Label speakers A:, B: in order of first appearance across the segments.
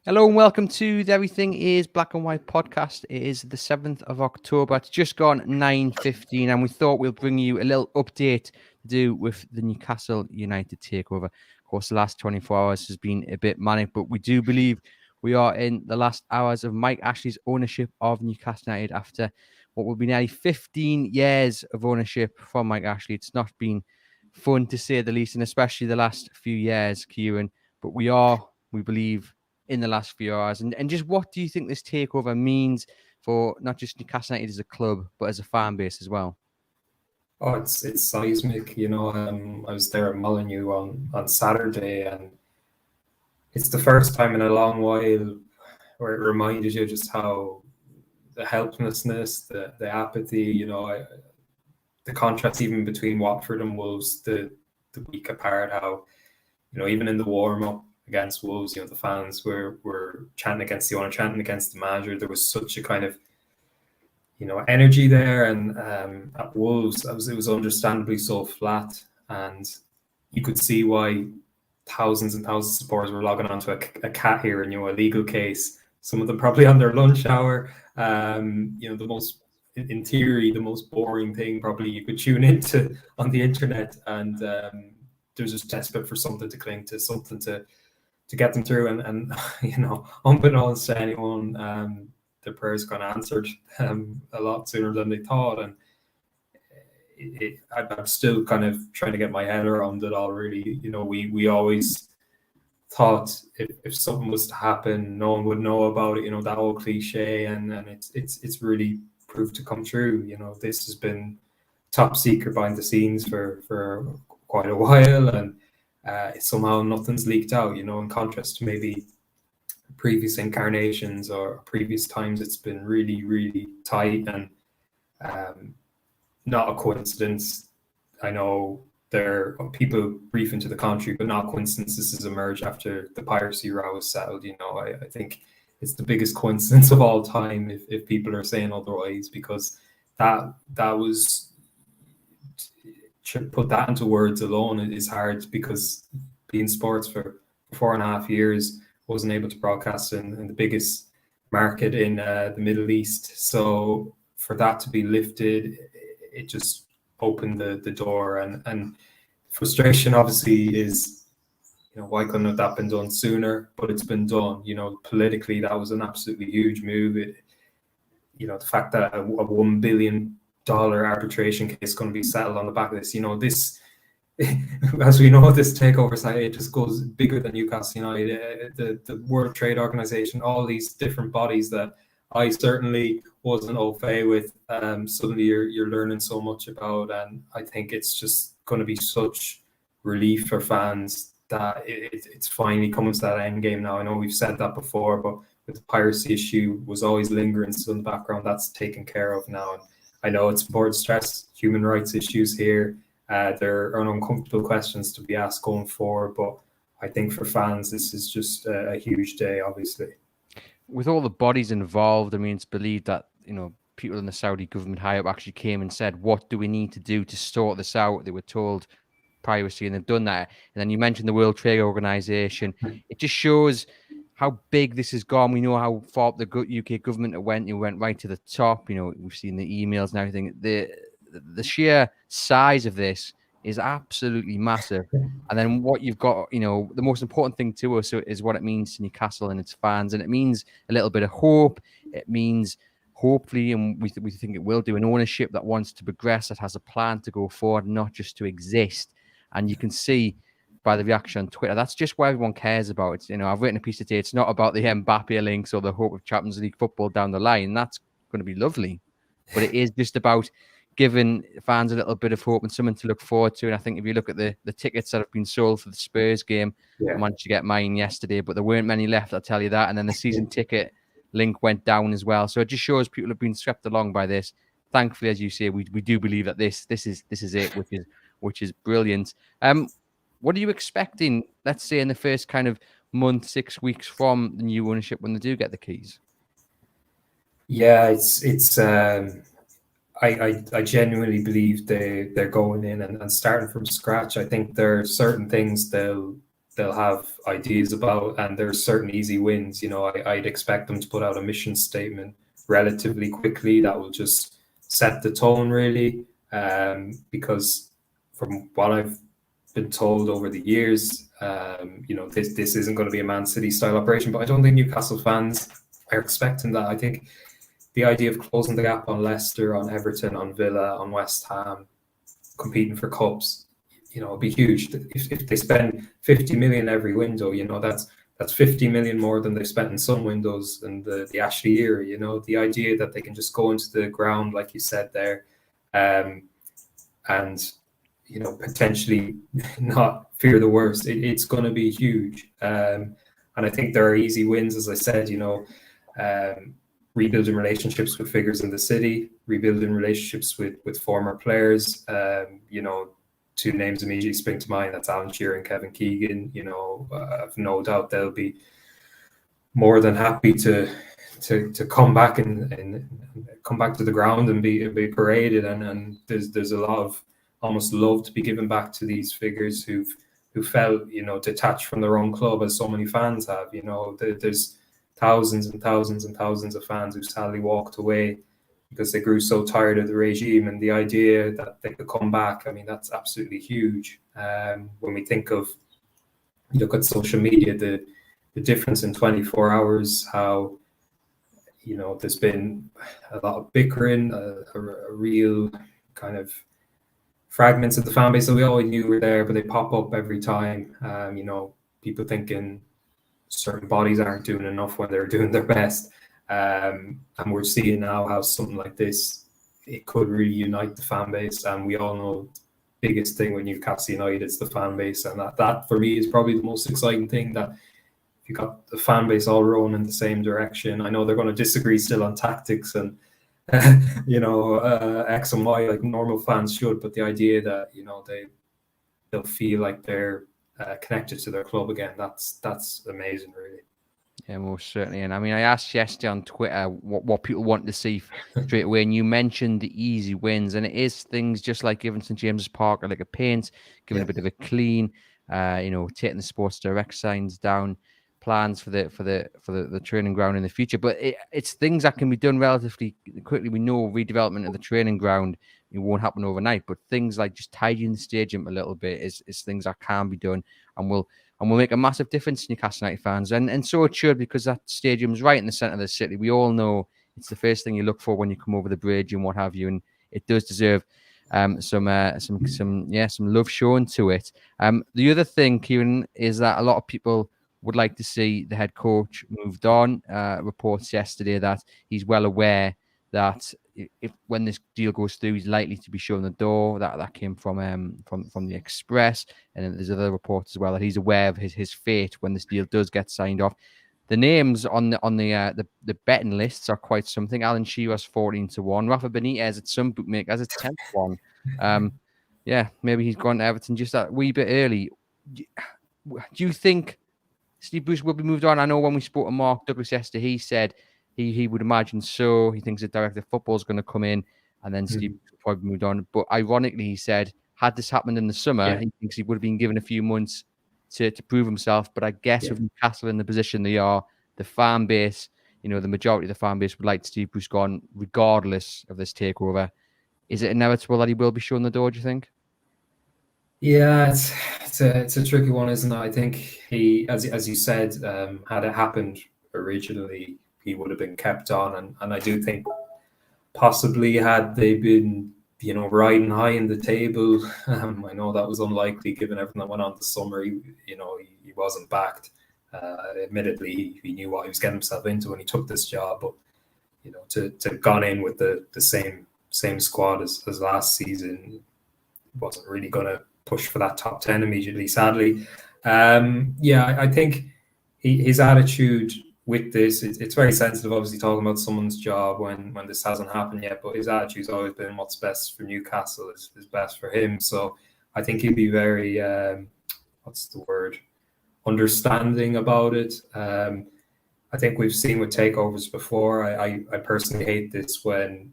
A: Hello and welcome to the Everything is Black and White podcast. It is the 7th of October. It's just gone 9:15 and we thought we'll bring you a little update to do with the Newcastle United takeover. Of course, the last 24 hours has been a bit manic, but we do believe we are in the last hours of Mike Ashley's ownership of Newcastle United after what will be nearly 15 years of ownership from Mike Ashley. It's not been fun to say the least, and especially the last few years, Ciaran, but we believe, in the last few hours. And just what do you think this takeover means for not just Newcastle United as a club, but as a fan base as well?
B: Oh, it's seismic. I was there at Molyneux on Saturday, and it's the first time in a long while where it reminded you just how the helplessness, the apathy, the contrast even between Watford and Wolves, the week apart, how, even in the warm-up against Wolves, the fans were chanting against the owner, chanting against the manager. There was such a kind of energy there, and at Wolves, it was understandably so flat, and you could see why thousands and thousands of supporters were logging onto a cat hearing, a legal case. Some of them probably on their lunch hour. The most, in theory, the most boring thing probably you could tune into on the internet, and they're just desperate for something to cling to, something to get them through, and unbeknownst to anyone, their prayers got answered a lot sooner than they thought, and I'm still kind of trying to get my head around it all. Really, we always thought if something was to happen, no one would know about it. That old cliche, and it's really proved to come true. This has been top secret behind the scenes for quite a while, and somehow nothing's leaked out. In contrast to maybe previous incarnations or previous times, it's been really, really tight, and not a coincidence. I know there are people briefing to the contrary, but not a coincidence this has emerged after the piracy row was settled. I think it's the biggest coincidence of all time if people are saying otherwise, because that was, to put that into words alone is hard, because being sports for 4.5 years, wasn't able to broadcast in the biggest market in the Middle East. So for that to be lifted, it just opened the door, and frustration obviously is, why couldn't have that been done sooner? But it's been done. Politically, that was an absolutely huge move. The fact that a $1 billion arbitration case is going to be settled on the back of this, this, as we know, this takeover side, it just goes bigger than Newcastle United, the World Trade Organization, all these different bodies that I certainly wasn't au fait with. Suddenly you're learning so much about, and I think it's just going to be such relief for fans that it's finally coming to that end game now. I know we've said that before, but with the piracy issue was always lingering still in the background. That's taken care of now, and I know it's important to stress human rights issues here. There are uncomfortable questions to be asked going forward, but I think for fans, this is just a huge day, obviously.
A: With all the bodies involved, I mean, it's believed that, people in the Saudi government high up actually came and said, what do we need to do to sort this out? They were told privacy, and they've done that. And then you mentioned the World Trade Organization. It just shows how big this has gone. We know how far the UK government went. It went right to the top. We've seen the emails and everything. The sheer size of this is absolutely massive. And then what you've got, the most important thing to us is what it means to Newcastle and its fans. And it means a little bit of hope. It means, hopefully, and we think it will do, an ownership that wants to progress, that has a plan to go forward, not just to exist. And you can see by the reaction on Twitter, that's just what everyone cares about. It's, I've written a piece today. It's not about the Mbappe links or the hope of Champions League football down the line. That's going to be lovely. But it is just about giving fans a little bit of hope and something to look forward to. And I think if you look at the tickets that have been sold for the Spurs game, I managed to get mine yesterday, but there weren't many left, I'll tell you that. And then the season ticket link went down as well. So it just shows people have been swept along by this. Thankfully, as you say, we do believe that this is it, which is brilliant. What are you expecting, let's say, in the first kind of month, 6 weeks from the new ownership when they do get the keys?
B: Yeah, it's I genuinely believe they're going in and starting from scratch. I think there are certain things they'll they'll have ideas about, and there's certain easy wins. I'd expect them to put out a mission statement relatively quickly that will just set the tone, really, because from what I've been told over the years, this isn't going to be a Man City style operation, but I don't think Newcastle fans are expecting that. I think the idea of closing the gap on Leicester, on Everton, on Villa, on West Ham, competing for cups, it'll be huge. If they spend 50 million every window, that's 50 million more than they've spent in some windows in the Ashley era. The idea that they can just go into the ground, like you said there, and potentially not fear the worst. It's going to be huge. And I think there are easy wins, as I said, rebuilding relationships with figures in the city, rebuilding relationships with former players. Two names immediately spring to mind. That's Alan Shearer and Kevin Keegan. I've no doubt they'll be more than happy to come back and come back to the ground and be paraded. And there's a lot of almost love to be given back to these figures who felt detached from their own club, as so many fans have. There's thousands and thousands and thousands of fans who sadly walked away because they grew so tired of the regime, and the idea that they could come back, I mean, that's absolutely huge. When we think of, look at social media, the difference in 24 hours, how there's been a lot of bickering, a real kind of fragments of the fan base that we always knew were there, but they pop up every time. People thinking certain bodies aren't doing enough when they're doing their best. And we're seeing now how something like this, it could really unite the fan base. And we all know the biggest thing with Newcastle United is the fan base. And that for me is probably the most exciting thing, that if you got the fan base all rowing in the same direction. I know they're going to disagree still on tactics and X and Y like normal fans should, but the idea that they'll feel like they're connected to their club again, that's amazing, really.
A: Yeah, most certainly. And I mean, I asked yesterday on Twitter what people want to see straight away, and you mentioned the easy wins, and it is things just like giving St James's Park like a paint, giving a bit of a clean, taking the Sports Direct signs down, plans for the training ground in the future. But it's things that can be done relatively quickly. We know redevelopment of the training ground, it won't happen overnight, but things like just tidying the stadium a little bit is things that can be done, and will make a massive difference to Newcastle United fans. And so it should, because that stadium's right in the centre of the city. We all know it's the first thing you look for when you come over the bridge and what have you, and it does deserve some love shown to it. The other thing, Ciaran, is that a lot of people would like to see the head coach moved on. Reports yesterday that he's well aware that if when this deal goes through, he's likely to be shown the door. That came from the Express, and then there's other reports as well that he's aware of his fate when this deal does get signed off. The names on the betting lists are quite something. Alan Shearer's 14-1. Rafa Benitez at some bookmakers it's 10-1. Maybe he's gone to Everton just that wee bit early. Do you think Steve Bruce will be moved on? I know when we spoke to Mark Douglas yesterday, he said he would imagine so. He thinks the director of football is going to come in, and then Steve Bruce will probably moved on. But ironically, he said, had this happened in the summer, he thinks he would have been given a few months to prove himself. But I guess with Newcastle in the position they are, the fan base, the majority of the fan base would like Steve Bruce gone, regardless of this takeover. Is it inevitable that he will be shown the door, do you think?
B: Yeah, it's a tricky one, isn't it? I think he, as you said, had it happened originally, he would have been kept on, and I do think possibly had they been riding high in the table, I know that was unlikely given everything that went on this summer. He wasn't backed. Admittedly, he knew what he was getting himself into when he took this job, but to have gone in with the same squad as last season, wasn't really going to push for that top 10 immediately, sadly. I think his attitude with this, it's very sensitive, obviously, talking about someone's job when this hasn't happened yet, but his attitude's always been what's best for Newcastle is best for him. So I think he'd be very, understanding about it. I think we've seen with takeovers before. I personally hate this when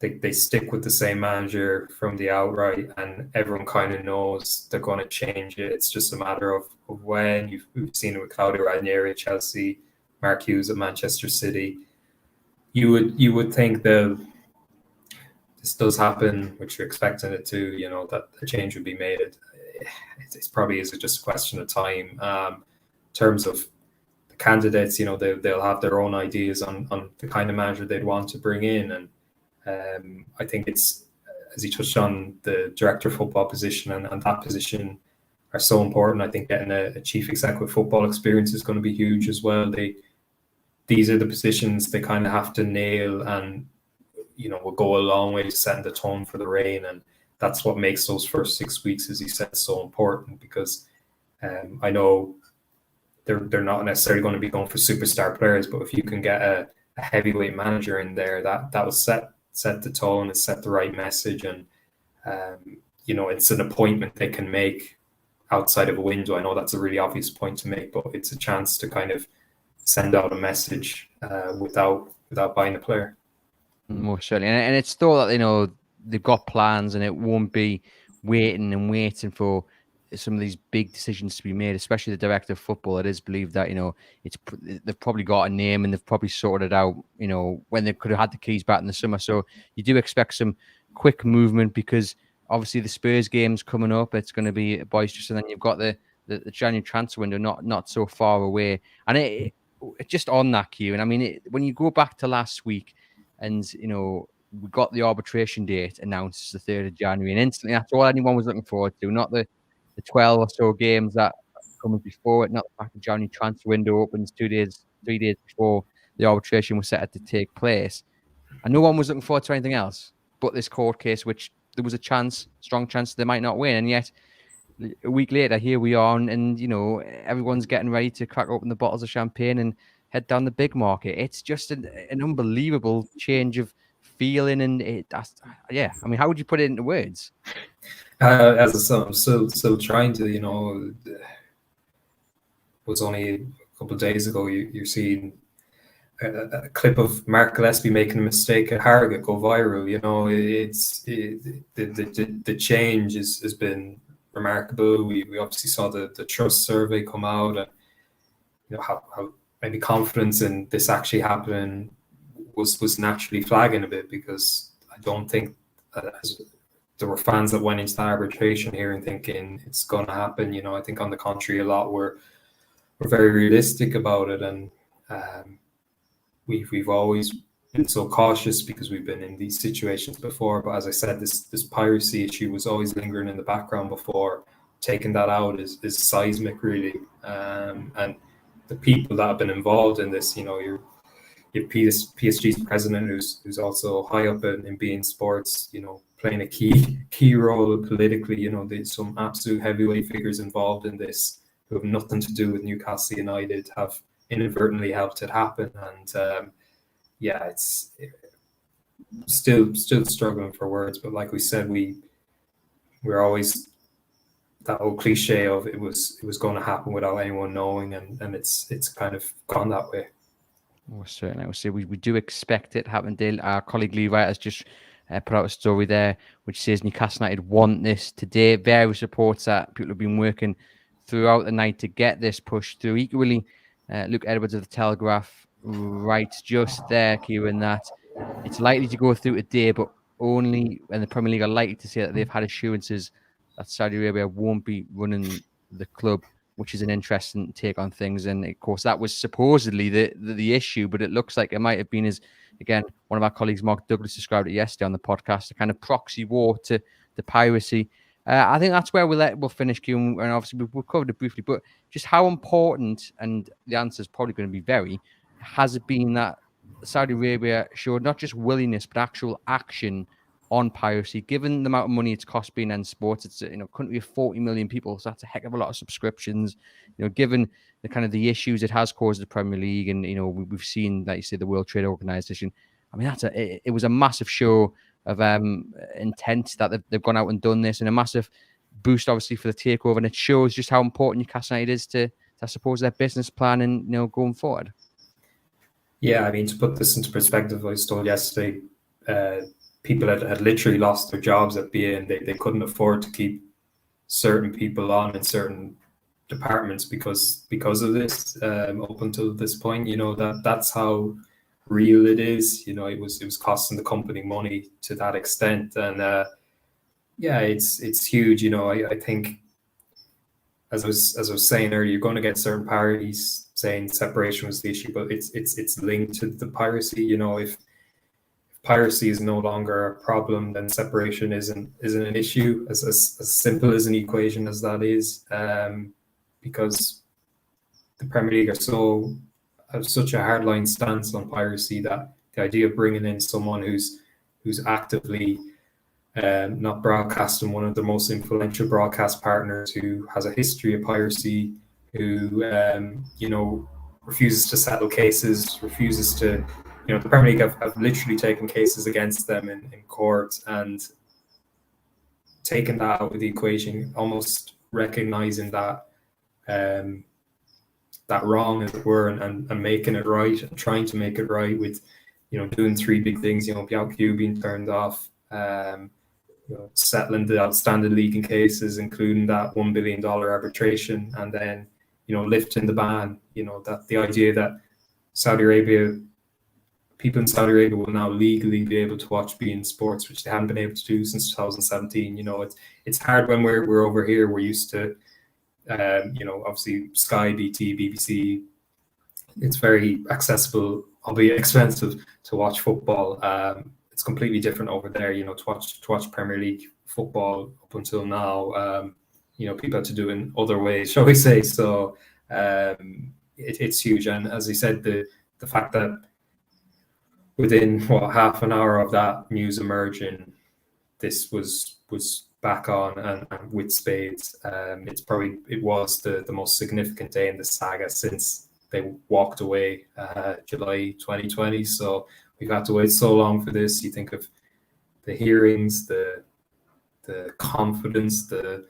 B: they stick with the same manager from the outright, and everyone kind of knows they're going to change it. It's just a matter of when. We've seen it with Claudio Ranieri at Chelsea, Mark Hughes at Manchester City. You would think that this does happen, which you're expecting it to, that a change would be made. It's probably is just a question of time. In terms of the candidates, they'll have their own ideas on the kind of manager they'd want to bring in, and I think it's, as you touched on, the director of football position and that position are so important. I think getting a chief exec with football experience is going to be huge as well. These are the positions they kind of have to nail, and will go a long way to setting the tone for the reign. And that's what makes those first 6 weeks, as he said, so important, because I know they're not necessarily going to be going for superstar players, but if you can get a heavyweight manager in there, that will set the tone and set the right message. And it's an appointment they can make outside of a window. I know that's a really obvious point to make, but it's a chance to kind of send out a message without buying a player.
A: Most certainly, and it's thought that they've got plans, and it won't be waiting for some of these big decisions to be made, especially the director of football. It is believed that they've probably got a name, and they've probably sorted it out when they could have had the keys back in the summer. So you do expect some quick movement, because obviously the Spurs game's coming up. It's going to be boisterous, and then you've got the January transfer window not so far away. And it just on that, Ciaran, I mean, when you go back to last week, and we got the arbitration date announced as the 3rd of January, and instantly that's all anyone was looking forward to, not the 12 or so games that coming before it, not the fact the January transfer window opens 3 days before the arbitration was set to take place. And no one was looking forward to anything else but this court case, which there was a strong chance they might not win. And yet, a week later, here we are, and everyone's getting ready to crack open the bottles of champagne and head down the big market. It's just an unbelievable change of feeling, and I mean, how would you put it into words?
B: As a son, I'm still trying to, it was only a couple of days ago, you're seeing a clip of Mark Gillespie making a mistake at Harrogate go viral. The change has been remarkable. We obviously saw the trust survey come out, and how maybe confidence in this actually happening was naturally flagging a bit, because I don't think there were fans that went into the arbitration here and thinking it's going to happen. I think on the contrary, a lot were very realistic about it, and we've always been so cautious because we've been in these situations before. But as I said, this piracy issue was always lingering in the background before. Taking that out is seismic, really, and the people that have been involved in this, your PSG's president, who's also high up in beIN Sports, playing a key role politically. There's some absolute heavyweight figures involved in this who have nothing to do with Newcastle United, have inadvertently helped it happen. And it's still struggling for words. But like we said, we're always that old cliche of it was going to happen without anyone knowing, and it's kind of gone that way.
A: Well, certainly, I would say we do expect it to happen, Dale. Our colleague Levi has just put out a story there which says Newcastle United want this today. Various reports that people have been working throughout the night to get this pushed through. Equally, Luke Edwards of the Telegraph writes just there, Ciaran, that it's likely to go through today, but only when the Premier League are likely to say that they've had assurances that Saudi Arabia won't be running the club, which is an interesting take on things. And of course, that was supposedly the issue, but it looks like it might have been, as again, one of our colleagues, Mark Douglas, described it yesterday on the podcast, a kind of proxy war to the piracy. I think that's where we'll finish, Ciaran, and obviously we've covered it briefly, but just how important, and the answer is probably going to be very, has it been that Saudi Arabia showed not just willingness, but actual action on piracy, given the amount of money it's cost beIN Sports. It's a country of 40 million people, so that's a heck of a lot of subscriptions. Given the kind of the issues it has caused the Premier League, and we've seen, like you say, the World Trade Organization. I mean, it was a massive show of intent that they've gone out and done this, and a massive boost, obviously, for the takeover. And it shows just how important Newcastle United is to I suppose, their business plan and going forward.
B: Yeah, I mean, to put this into perspective, I was told yesterday, people had literally lost their jobs at BA, and they couldn't afford to keep certain people on in certain departments because of this. Up until this point, that's how real it is. It was costing the company money to that extent, and yeah, it's huge. I think, as I was saying earlier, you're going to get certain parties saying separation was the issue, but it's linked to the piracy. If piracy is no longer a problem, then separation isn't an issue. As simple as an equation as that is, because the Premier League have such a hardline stance on piracy that the idea of bringing in someone who's actively not broadcasting, one of the most influential broadcast partners, who has a history of piracy, who refuses to settle cases, refuses to, the Premier League have literally taken cases against them in court and taken that out of the equation, almost recognizing that that wrong, as it were, and making it right, and trying to make it right with, doing three big things, Bialcu being turned off, settling the outstanding leaking cases, including that $1 billion arbitration, and then, lifting the ban, that the idea that people in Saudi Arabia will now legally be able to watch beIN Sports, which they haven't been able to do since 2017. It's hard when we're over here. We're used to, obviously Sky, BT, BBC. It's very accessible, albeit expensive, to watch football. It's completely different over there, to watch Premier League football up until now. People had to do it in other ways, shall we say. So it's huge. And as I said, the fact that within half an hour of that news emerging, this was back on and with spades. It was the most significant day in the saga since they walked away, July 2020. So we've had to wait so long for this. You think of the hearings, the confidence, the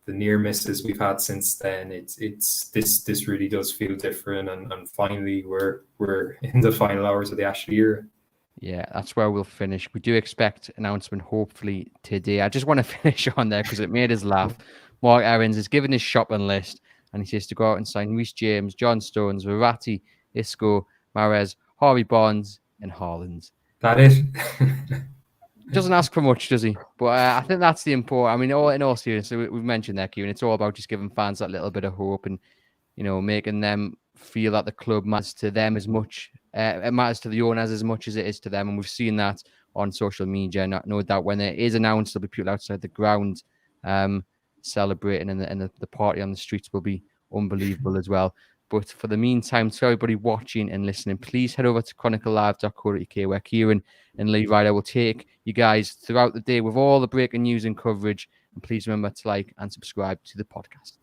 B: near misses we've had since then. This really does feel different, and finally we're in the final hours of the Ashley era.
A: Yeah, that's where we'll finish. We do expect announcement hopefully today. I just want to finish on there because it made us laugh. Mark Aarons is given his shopping list, and he says to go out and sign Reece James, John Stones, Verratti, Isco, Mahrez, Harvey Barnes, and Haaland.
B: That is.
A: Doesn't ask for much, does he? But I think that's the important. I mean, in all seriousness, we've mentioned that, Ciaran. It's all about just giving fans that little bit of hope and, making them feel that the club matters to them as much. It matters to the owners as much as it is to them. And we've seen that on social media. No doubt when it is announced, there'll be people outside the ground celebrating, and the party on the streets will be unbelievable as well. But for the meantime, to everybody watching and listening, please head over to chroniclelive.co.uk, where Ciaran and Lee Ryder will take you guys throughout the day with all the breaking news and coverage. And please remember to like and subscribe to the podcast.